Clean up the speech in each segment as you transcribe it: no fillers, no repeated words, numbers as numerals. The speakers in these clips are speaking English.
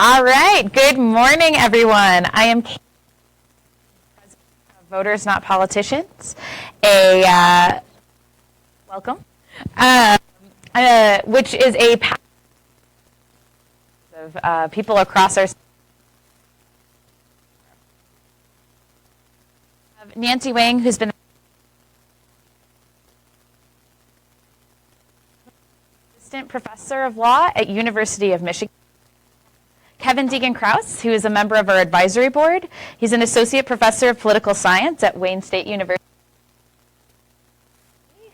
All right. Good morning, everyone. I am President of Voters Not Politicians. Welcome. Which is a of people across our. Nancy Wang, who's been assistant professor of law at University of Michigan. Kevin Deegan-Krause, who is a member of our advisory board. He's an associate professor of political science at Wayne State University,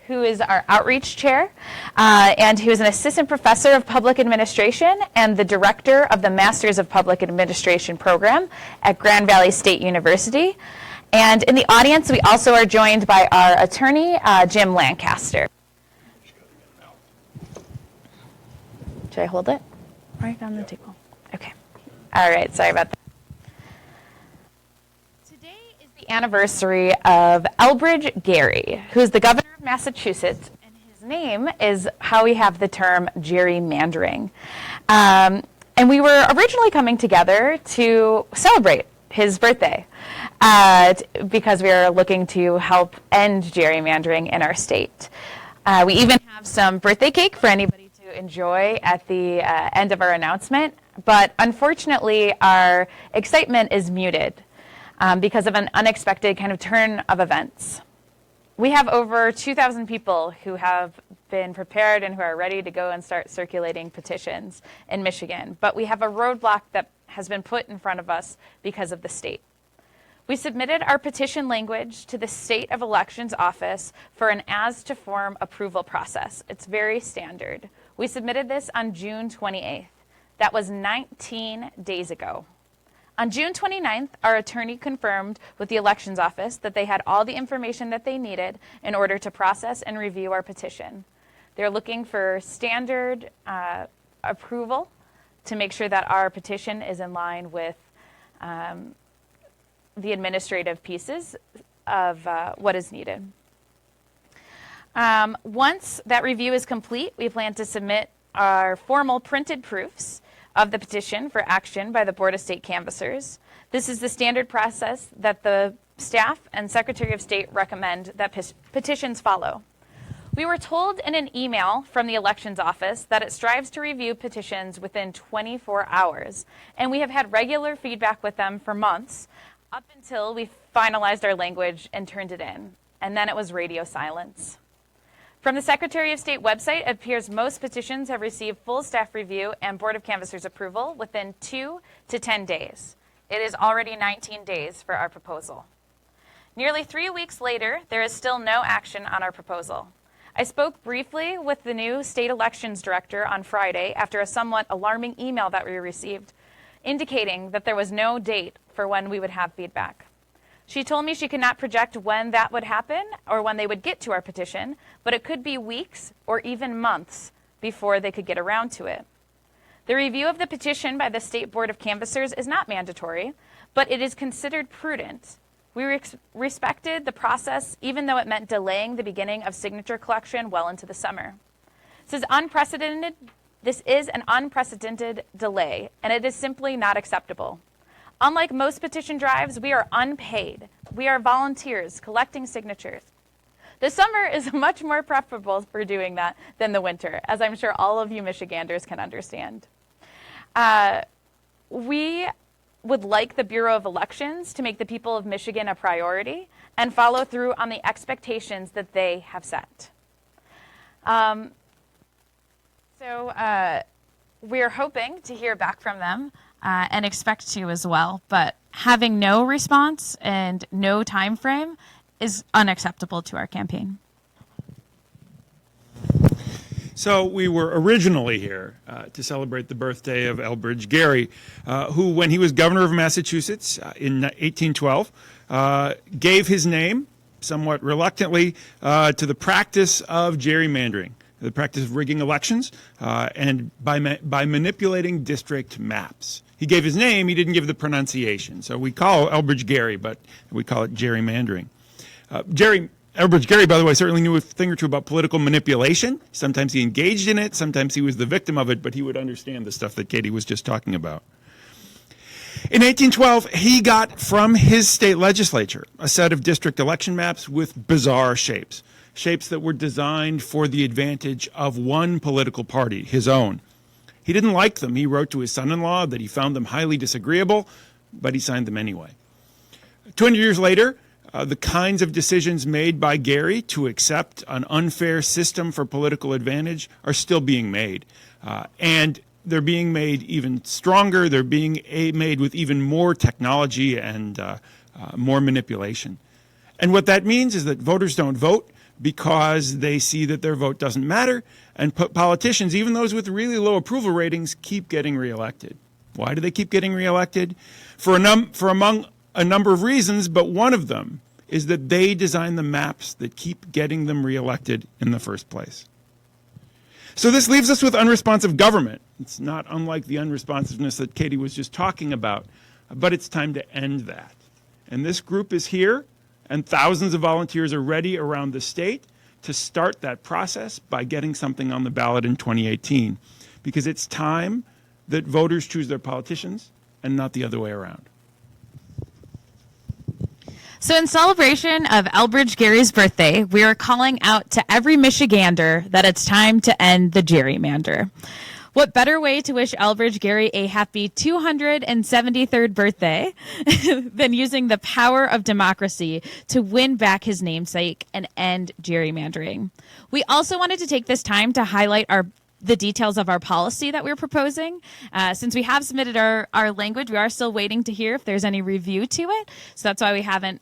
who is our outreach chair, and who is an assistant professor of public administration and the director of the Masters of Public Administration program at Grand Valley State University. And in the audience, we also are joined by our attorney, Jim Lancaster. Should I hold it? Right on the table. Okay. All right, sorry about that. Today is the anniversary of Elbridge Gerry, who's the governor of Massachusetts, and his name is how we have the term gerrymandering. And we were originally coming together to celebrate his birthday because we are looking to help end gerrymandering in our state. We even have some birthday cake for anybody to enjoy at the end of our announcement. But unfortunately, our excitement is muted because of an unexpected kind of turn of events. We have over 2,000 people who have been prepared and who are ready to go and start circulating petitions in Michigan. But we have a roadblock that has been put in front of us because of the state. We submitted our petition language to the State of Elections Office for an as-to-form approval process. It's very standard. We submitted this on June 28th. That was 19 days ago. On June 29th, our attorney confirmed with the Elections Office that they had all the information that they needed in order to process and review our petition. They're looking for standard approval to make sure that our petition is in line with the administrative pieces of what is needed. Once that review is complete, we plan to submit our formal printed proofs of the petition for action by the Board of State Canvassers. This is the standard process that the staff and Secretary of State recommend that petitions follow. We were told in an email from the Elections Office that it strives to review petitions within 24 hours, and we have had regular feedback with them for months up until we finalized our language and turned it in, and then it was radio silence. From the Secretary of State website, it appears most petitions have received full staff review and Board of Canvassers approval within 2 to 10 days. It is already 19 days for our proposal. Nearly 3 weeks later, there is still no action on our proposal. I spoke briefly with the new state elections director on Friday after a somewhat alarming email that we received, indicating that there was no date for when we would have feedback. She told me she could not project when that would happen or when they would get to our petition, but it could be weeks or even months before they could get around to it. The review of the petition by the State Board of Canvassers is not mandatory, but it is considered prudent. We respected the process, even though it meant delaying the beginning of signature collection well into the summer. This is an unprecedented delay, and it is simply not acceptable. Unlike most petition drives, we are unpaid. We are volunteers collecting signatures. The summer is much more preferable for doing that than the winter, as I'm sure all of you Michiganders can understand. We would like the Bureau of Elections to make the people of Michigan a priority and follow through on the expectations that they have set. We're hoping to hear back from them and expect to as well, but having no response and no time frame is unacceptable to our campaign. So we were originally here to celebrate the birthday of Elbridge Gerry, who, when he was governor of Massachusetts in 1812, gave his name, somewhat reluctantly, to the practice of gerrymandering, the practice of rigging elections, and by manipulating district maps. He gave his name, he didn't give the pronunciation. So we call Elbridge Gerry, but we call it gerrymandering. Elbridge Gerry, by the way, certainly knew a thing or two about political manipulation. Sometimes he engaged in it, sometimes he was the victim of it, but he would understand the stuff that Katie was just talking about. In 1812, he got from his state legislature a set of district election maps with bizarre shapes, shapes that were designed for the advantage of one political party, his own. He didn't like them. He wrote to his son-in-law that he found them highly disagreeable, but he signed them anyway. 200 years later, the kinds of decisions made by Gary to accept an unfair system for political advantage are still being made. And they're being made even stronger. They're being made with even more technology and more manipulation. And what that means is that voters don't vote because they see that their vote doesn't matter, and politicians, even those with really low approval ratings, keep getting reelected. Why do they keep getting reelected? For among a number of reasons, but one of them is that they design the maps that keep getting them reelected in the first place. So this leaves us with unresponsive government. It's not unlike the unresponsiveness that Katie was just talking about, but it's time to end that. And this group is here, and thousands of volunteers are ready around the state to start that process by getting something on the ballot in 2018, because it's time that voters choose their politicians and not the other way around. So in celebration of Elbridge Gerry's birthday, we are calling out to every Michigander that it's time to end the gerrymander. What better way to wish Elbridge Gerry a happy 273rd birthday than using the power of democracy to win back his namesake and end gerrymandering? We also wanted to take this time to highlight the details of our policy that we're proposing. Since we have submitted our language, we are still waiting to hear if there's any review to it. So that's why we haven't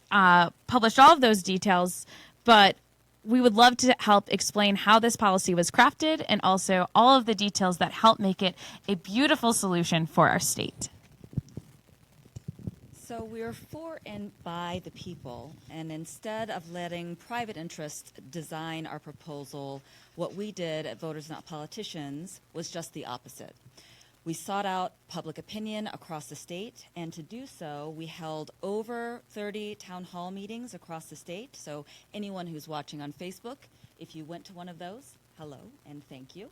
published all of those details. But we would love to help explain how this policy was crafted and also all of the details that help make it a beautiful solution for our state. So we're for and by the people, and instead of letting private interests design our proposal, what we did at Voters Not Politicians was just the opposite. We sought out public opinion across the state, and to do so, we held over 30 town hall meetings across the state. So anyone who's watching on Facebook, if you went to one of those, hello and thank you.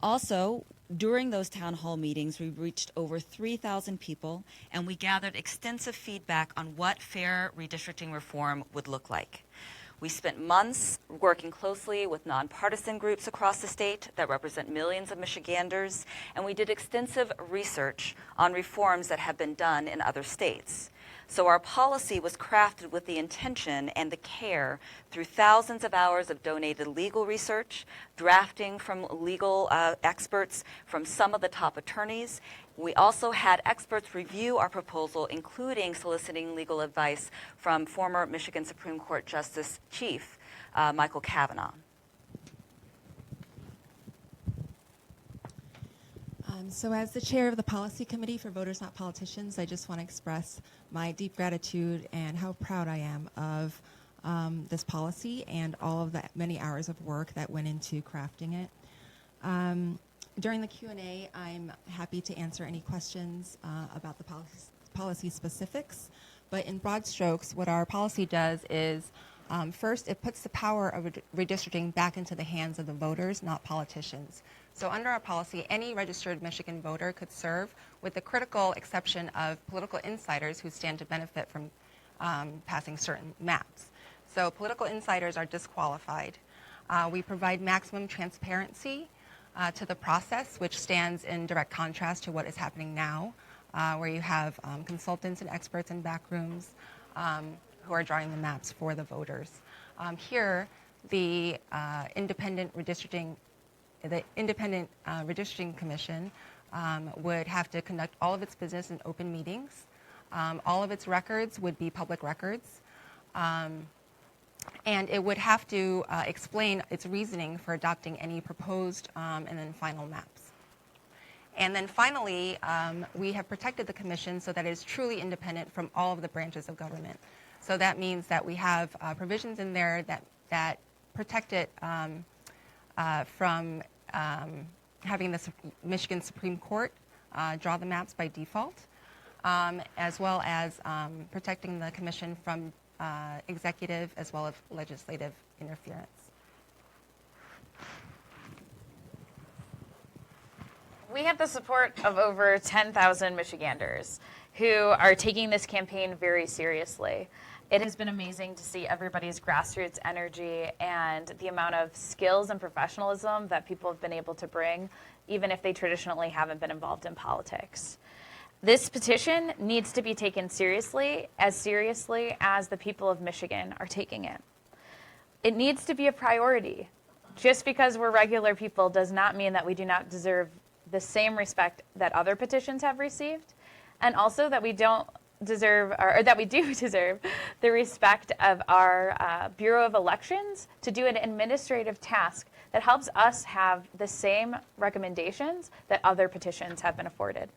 Also, during those town hall meetings, we reached over 3,000 people, and we gathered extensive feedback on what fair redistricting reform would look like. We spent months working closely with nonpartisan groups across the state that represent millions of Michiganders, and we did extensive research on reforms that have been done in other states. So our policy was crafted with the intention and the care through thousands of hours of donated legal research, drafting from legal experts from some of the top attorneys. We also had experts review our proposal, including soliciting legal advice from former Michigan Supreme Court Justice Chief Michael Kavanaugh. So as the chair of the policy committee for Voters Not Politicians, I just want to express my deep gratitude and how proud I am of this policy and all of the many hours of work that went into crafting it. During the Q&A, I'm happy to answer any questions about the policy specifics, but in broad strokes, what our policy does is first, it puts the power of redistricting back into the hands of the voters, not politicians. So under our policy, any registered Michigan voter could serve, with the critical exception of political insiders who stand to benefit from passing certain maps. So political insiders are disqualified. We provide maximum transparency to the process, which stands in direct contrast to what is happening now, where you have consultants and experts in back rooms who are drawing the maps for the voters. Here, the Independent Redistricting Commission would have to conduct all of its business in open meetings. All of its records would be public records. And it would have to explain its reasoning for adopting any proposed and then final maps. And then finally, we have protected the commission so that it is truly independent from all of the branches of government. So that means that we have provisions in there that protect it from having the Michigan Supreme Court draw the maps by default, as well as protecting the commission from executive as well as legislative interference. We have the support of over 10,000 Michiganders who are taking this campaign very seriously. It has been amazing to see everybody's grassroots energy and the amount of skills and professionalism that people have been able to bring, even if they traditionally haven't been involved in politics. This petition needs to be taken seriously as the people of Michigan are taking it. It needs to be a priority. Just because we're regular people does not mean that we do not deserve the same respect that other petitions have received, and also that we don't deserve, or that we do deserve, the respect of our Bureau of Elections to do an administrative task that helps us have the same recommendations that other petitions have been afforded.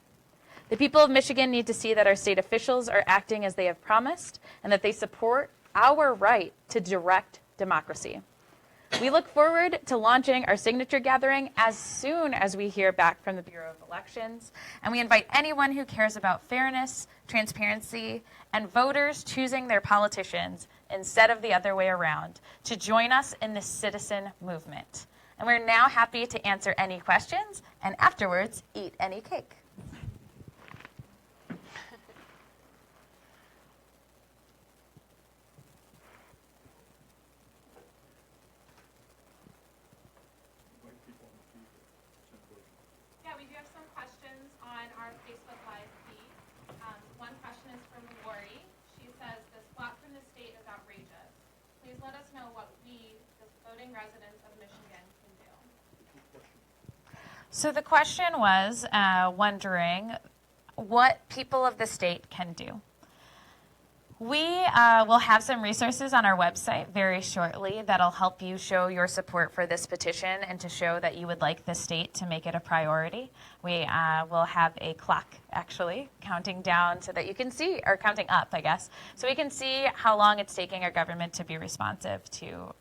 The people of Michigan need to see that our state officials are acting as they have promised and that they support our right to direct democracy. We look forward to launching our signature gathering as soon as we hear back from the Bureau of Elections, and we invite anyone who cares about fairness, transparency, and voters choosing their politicians instead of the other way around to join us in this citizen movement. And we're now happy to answer any questions and afterwards eat any cake. We do have some questions on our Facebook Live feed. One question is from Lori. She says, this plot from the state is outrageous. Please let us know what we, the voting residents of Michigan, can do. So the question was wondering what people of the state can do. We will have some resources on our website very shortly that'll help you show your support for this petition and to show that you would like the state to make it a priority. We will have a clock, actually, counting down so that you can see, or counting up, I guess, so we can see how long it's taking our government to be responsive to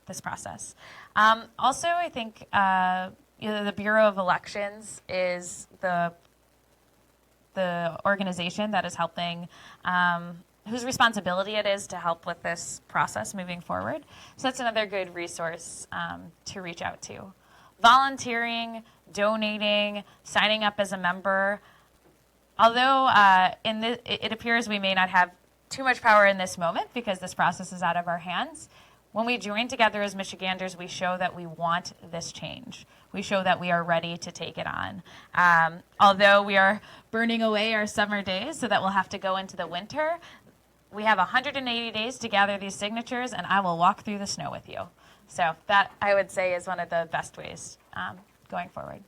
this process. Also, I think the Bureau of Elections is the organization that is helping whose responsibility it is to help with this process moving forward. So that's another good resource to reach out to. Volunteering, donating, signing up as a member. Although it appears we may not have too much power in this moment because this process is out of our hands, when we join together as Michiganders, we show that we want this change. We show that we are ready to take it on. Although we are burning away our summer days so that we'll have to go into the winter, we have 180 days to gather these signatures, and I will walk through the snow with you. So that, I would say, is one of the best ways going forward.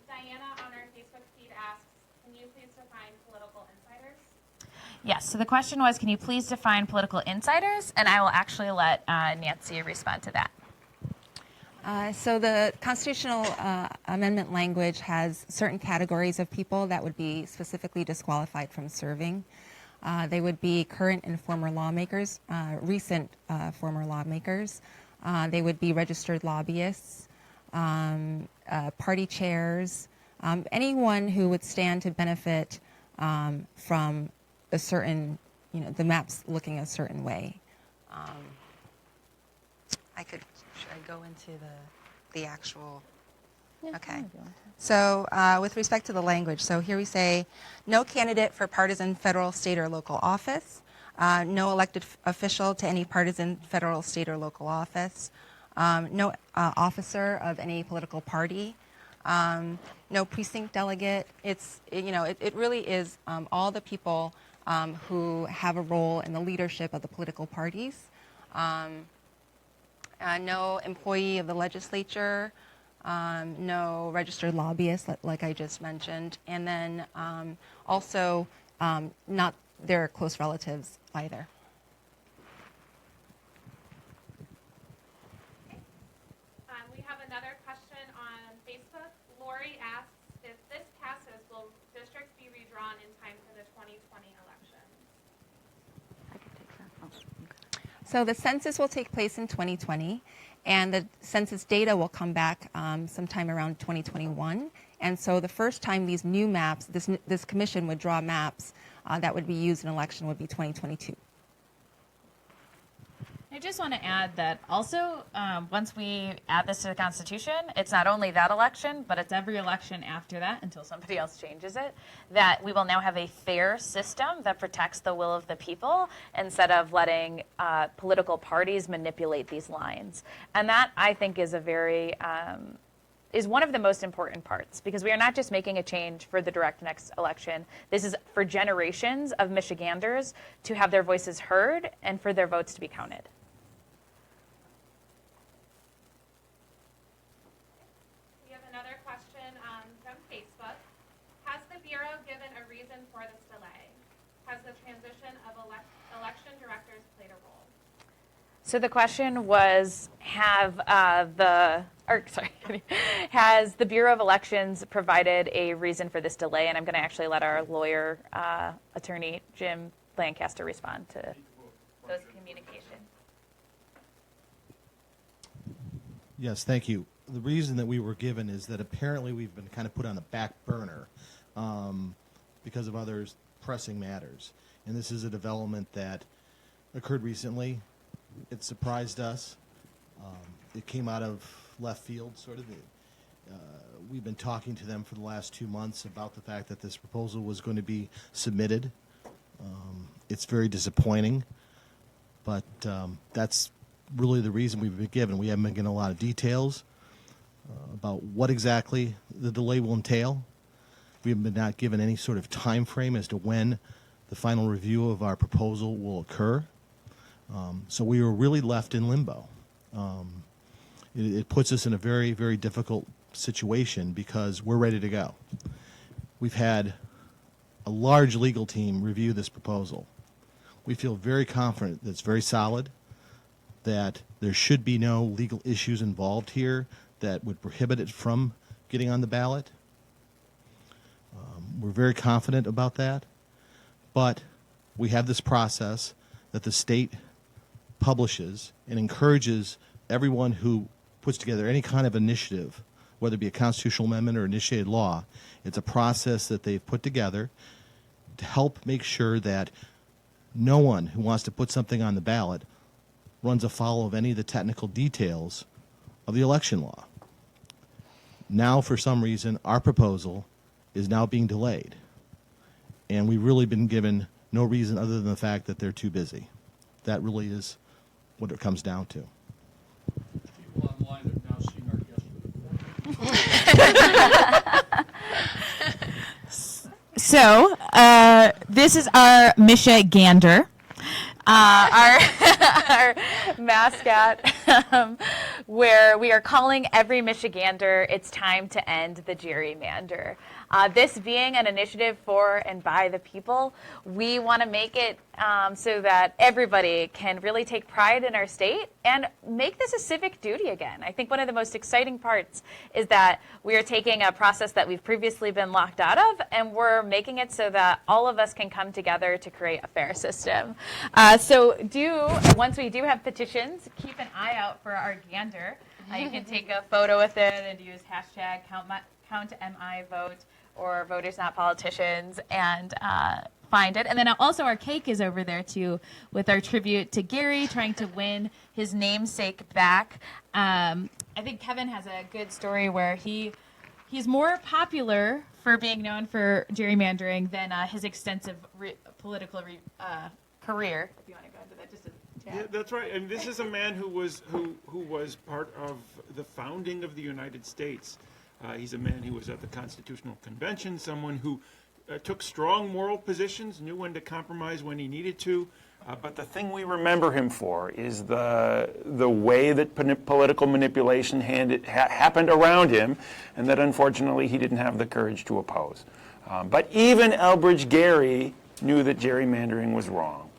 Diana on our Facebook feed asks, can you please define political insiders? Yes, so the question was, can you please define political insiders? And I will actually let Nancy respond to that. So the constitutional amendment language has certain categories of people that would be specifically disqualified from serving. They would be current and former lawmakers, recent former lawmakers. They would be registered lobbyists, party chairs, anyone who would stand to benefit from a certain, the maps looking a certain way. Should I go into the actual? Yeah, okay. So with respect to the language, so here we say, no candidate for partisan federal, state, or local office, no elected official to any partisan federal, state, or local office, no officer of any political party, no precinct delegate. It really is all the people who have a role in the leadership of the political parties. No employee of the legislature, no registered lobbyist, like I just mentioned, and then also not their close relatives either. We have another question on Facebook. Lori asks, if this passes, will districts be redrawn in time for the 2020 election? So the census will take place in 2020, and the census data will come back sometime around 2021. And so the first time these new maps, this commission would draw maps that would be used in election would be 2022. I just want to add that also, once we add this to the Constitution, it's not only that election, but it's every election after that until somebody else changes it, that we will now have a fair system that protects the will of the people instead of letting political parties manipulate these lines. And that, I think, is is one of the most important parts, because we are not just making a change for the direct next election. This is for generations of Michiganders to have their voices heard and for their votes to be counted. We have another question from Facebook. Has the Bureau given a reason for this delay? Has the transition of election directors played a role? So the question was, has the Bureau of Elections provided a reason for this delay? And I'm going to actually let our lawyer, attorney Jim Lancaster, respond to those communications. Yes, thank you. The reason that we were given is that apparently we've been kind of put on the back burner because of other pressing matters. And this is a development that occurred recently. It surprised us. It came out of left field, sort of. We've been talking to them for the last 2 months about the fact that this proposal was going to be submitted. It's very disappointing, but that's really the reason we've been given. We haven't been given a lot of details about what exactly the delay will entail. We have been not given any sort of time frame as to when the final review of our proposal will occur. So we were really left in limbo. It puts us in a very, very difficult situation because we're ready to go. We've had a large legal team review this proposal. We feel very confident that it's very solid, that there should be no legal issues involved here that would prohibit it from getting on the ballot. We're very confident about that, but we have this process that the state publishes and encourages everyone who puts together any kind of initiative, whether it be a constitutional amendment or initiated law. It's a process that they've put together to help make sure that no one who wants to put something on the ballot runs afoul of any of the technical details of the election law. Now, for some reason, our proposal is now being delayed, and we've really been given no reason other than the fact that they're too busy. That really is what it comes down to. People online have now seen our guest. So, this is our Michigander, our mascot, where we are calling every Michigander, it's time to end the gerrymander. This being an initiative for and by the people, we want to make it so that everybody can really take pride in our state and make this a civic duty again. I think one of the most exciting parts is that we are taking a process that we've previously been locked out of, and we're making it so that all of us can come together to create a fair system. So once we do have petitions, keep an eye out for our gander. You can take a photo with it and use hashtag #CountMIVote or Voters Not Politicians and find it. And then also our cake is over there too, with our tribute to Gary trying to win his namesake back. I think Kevin has a good story where he's more popular for being known for gerrymandering than his extensive political career. If you want to go into that, just a tad. Yeah, that's right. And this is a man who was part of the founding of the United States. He's a man who was at the Constitutional Convention, someone who took strong moral positions, knew when to compromise when he needed to. But the thing we remember him for is the way that political manipulation happened around him, and that unfortunately he didn't have the courage to oppose. But even Elbridge Gerry knew that gerrymandering was wrong.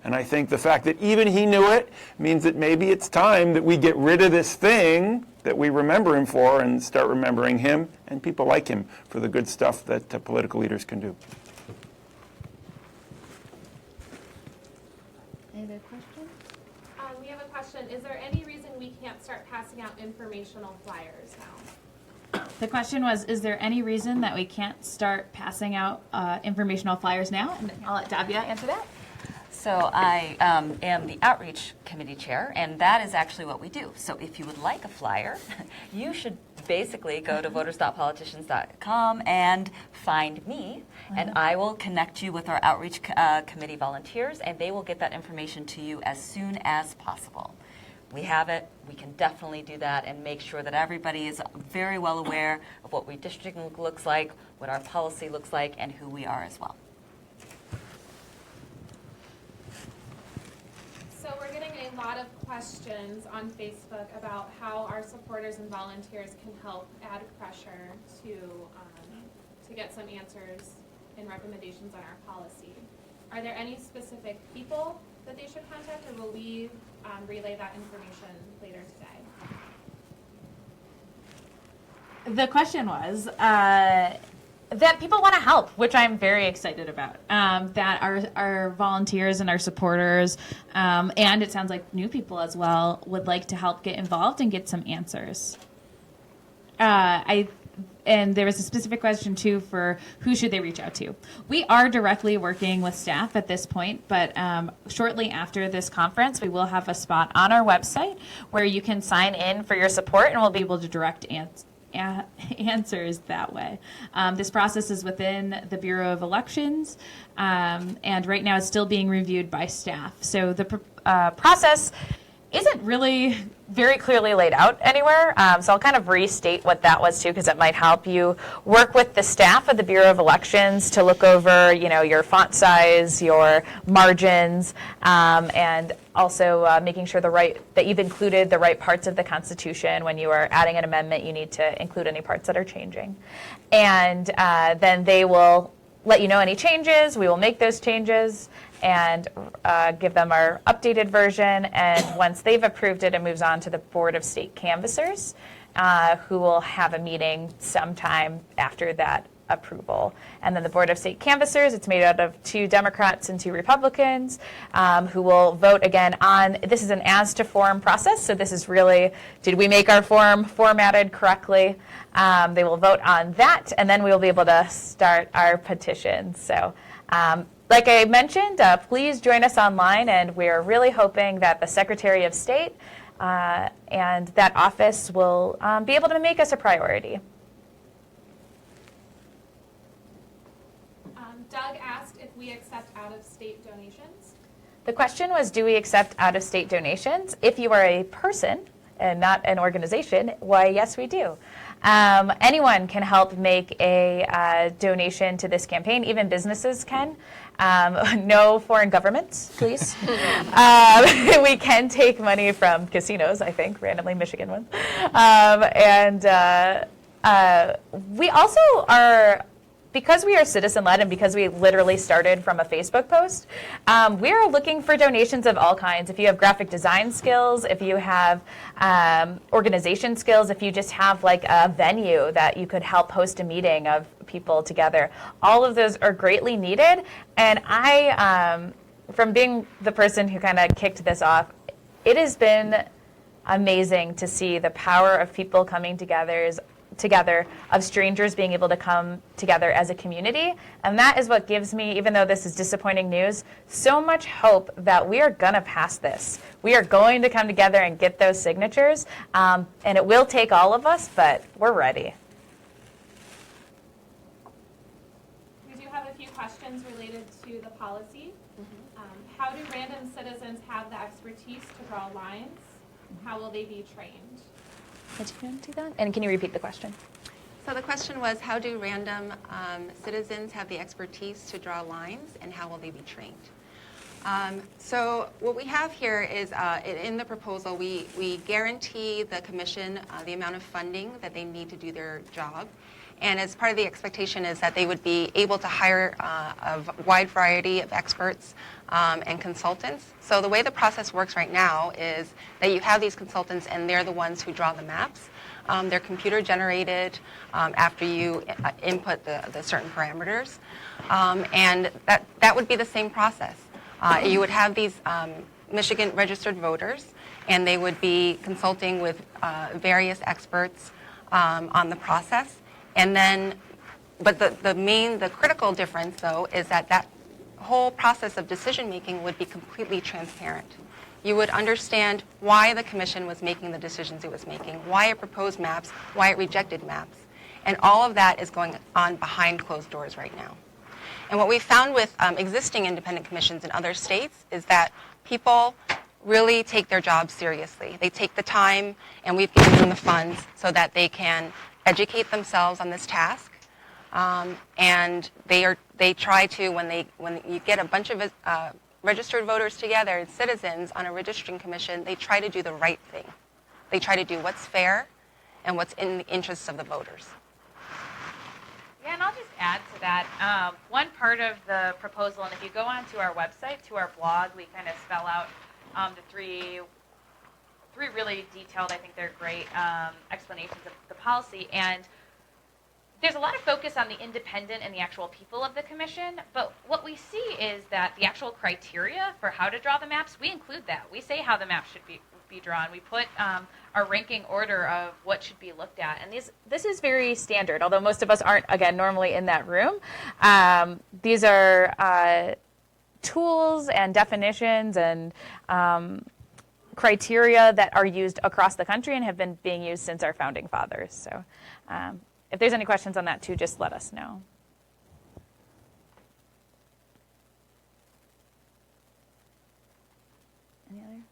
And I think the fact that even he knew it means that maybe it's time that we get rid of this thing that we remember him for and start remembering him and people like him for the good stuff that political leaders can do. Any other questions? We have a question. Is there any reason we can't start passing out informational flyers now? The question was, is there any reason that we can't start passing out informational flyers now? And I'll let Davia answer that. So I am the Outreach Committee Chair, and that is actually what we do. So if you would like a flyer, you should basically go to voters.politicians.com and find me, and I will connect you with our Outreach Committee volunteers, and they will get that information to you as soon as possible. We have it. We can definitely do that and make sure that everybody is very well aware of what redistricting looks like, what our policy looks like, and who we are as well. So we're getting a lot of questions on Facebook about how our supporters and volunteers can help add pressure to get some answers and recommendations on our policy. Are there any specific people that they should contact, or will we relay that information later today? The question was that people want to help, which I'm very excited about. That our volunteers and our supporters, and it sounds like new people as well, would like to help get involved and get some answers. And there was a specific question too for who should they reach out to. We are directly working with staff at this point, but shortly after this conference, we will have a spot on our website where you can sign in for your support, and we'll be able to direct answers that way. This process is within the Bureau of Elections, and right now it's still being reviewed by staff. So the process isn't really very clearly laid out anywhere. So I'll kind of restate what that was too, because it might help you work with the staff of the Bureau of Elections to look over, your font size, your margins, and also making sure that you've included the right parts of the Constitution. When you are adding an amendment, you need to include any parts that are changing. And then they will let you know any changes. We will make those changes and give them our updated version. And once they've approved it, it moves on to the Board of State Canvassers, who will have a meeting sometime after that approval. And then the Board of State Canvassers, it's made out of 2 Democrats and 2 Republicans, who will vote again on, this is an as-to-form process, so this is really, did we make our form formatted correctly? They will vote on that, and then we will be able to start our petition. So like I mentioned, please join us online, and we're really hoping that the Secretary of State and that office will be able to make us a priority. Doug asked if we accept out-of-state donations. The question was, do we accept out-of-state donations? If you are a person and not an organization, why, yes, we do. Anyone can help make a donation to this campaign. Even businesses can. No foreign governments, please. We can take money from casinos, I think, randomly Michigan ones. We also are, because we are citizen-led and because we literally started from a Facebook post, we are looking for donations of all kinds. If you have graphic design skills, if you have organization skills, if you just have like a venue that you could help host a meeting of people together, all of those are greatly needed. And I, from being the person who kind of kicked this off, it has been amazing to see the power of people coming together, of strangers being able to come together as a community. And that is what gives me, even though this is disappointing news, so much hope that we are going to pass this. We are going to come together and get those signatures. And it will take all of us, but we're ready. We do have a few questions related to the policy. How do random citizens have the expertise to draw lines? How will they be trained? Did you do that? And can you repeat the question? So the question was, how do random citizens have the expertise to draw lines, and how will they be trained? So what we have here is, in the proposal, we guarantee the commission the amount of funding that they need to do their job. And as part of the expectation is that they would be able to hire a wide variety of experts and consultants. So the way the process works right now is that you have these consultants, and they're the ones who draw the maps. They're computer generated after you input the certain parameters. And that would be the same process. You would have these Michigan registered voters, and they would be consulting with various experts on the process. And then, but the critical difference, though, is that whole process of decision making would be completely transparent. You would understand why the commission was making the decisions it was making, why it proposed maps, why it rejected maps. And all of that is going on behind closed doors right now. And what we found with existing independent commissions in other states is that people really take their jobs seriously. They take the time, and we've given them the funds so that they can educate themselves on this task. And they try to, when you get a bunch of registered voters together and citizens on a registering commission, they try to do the right thing. They try to do what's fair and what's in the interests of the voters. Yeah, and I'll just add to that. One part of the proposal, and if you go onto our website, to our blog, we kind of spell out the three really detailed, I think they're great, explanations of the policy. And there's a lot of focus on the independent and the actual people of the commission, but what we see is that the actual criteria for how to draw the maps, we include that. We say how the maps should be drawn. We put our ranking order of what should be looked at. And this is very standard, although most of us aren't, again, normally in that room. These are tools and definitions and criteria that are used across the country and have been being used since our founding fathers. So if there's any questions on that too, just let us know. Any other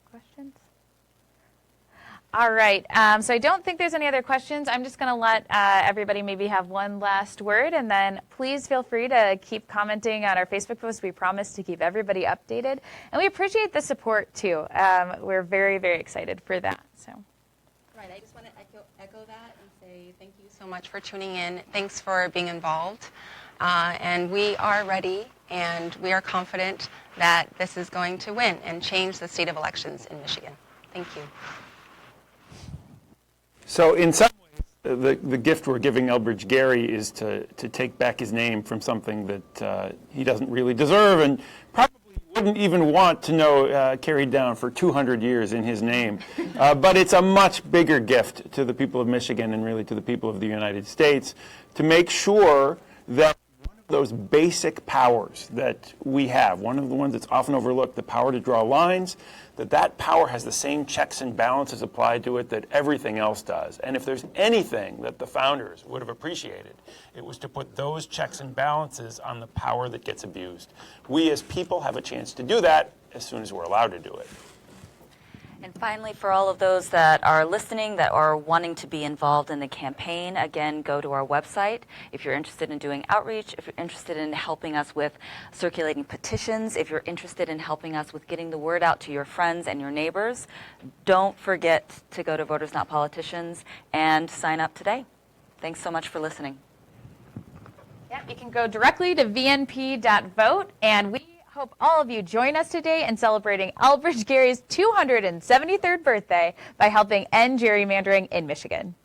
questions? All right, so I don't think there's any other questions. I'm just going to let everybody maybe have one last word, and then please feel free to keep commenting on our Facebook post. We promise to keep everybody updated, and we appreciate the support too. We're very, very excited for that. So, Right, I just want to echo that and say thank you so much for tuning in. Thanks for being involved, and we are ready, and we are confident that this is going to win and change the state of elections in Michigan. Thank you. So in some ways, the gift we're giving Elbridge Gary is to take back his name from something that he doesn't really deserve and probably wouldn't even want to know carried down for 200 years in his name. But it's a much bigger gift to the people of Michigan and really to the people of the United States to make sure that one of those basic powers that we have, one of the ones that's often overlooked, the power to draw lines, that power has the same checks and balances applied to it that everything else does. And if there's anything that the founders would have appreciated, it was to put those checks and balances on the power that gets abused. We as people have a chance to do that as soon as we're allowed to do it. And finally, for all of those that are listening, that are wanting to be involved in the campaign, again, go to our website. If you're interested in doing outreach, if you're interested in helping us with circulating petitions, if you're interested in helping us with getting the word out to your friends and your neighbors, don't forget to go to Voters Not Politicians and sign up today. Thanks so much for listening. yeah, you can go directly to vnp.vote, and we hope all of you join us today in celebrating Elbridge Gary's 273rd birthday by helping end gerrymandering in Michigan.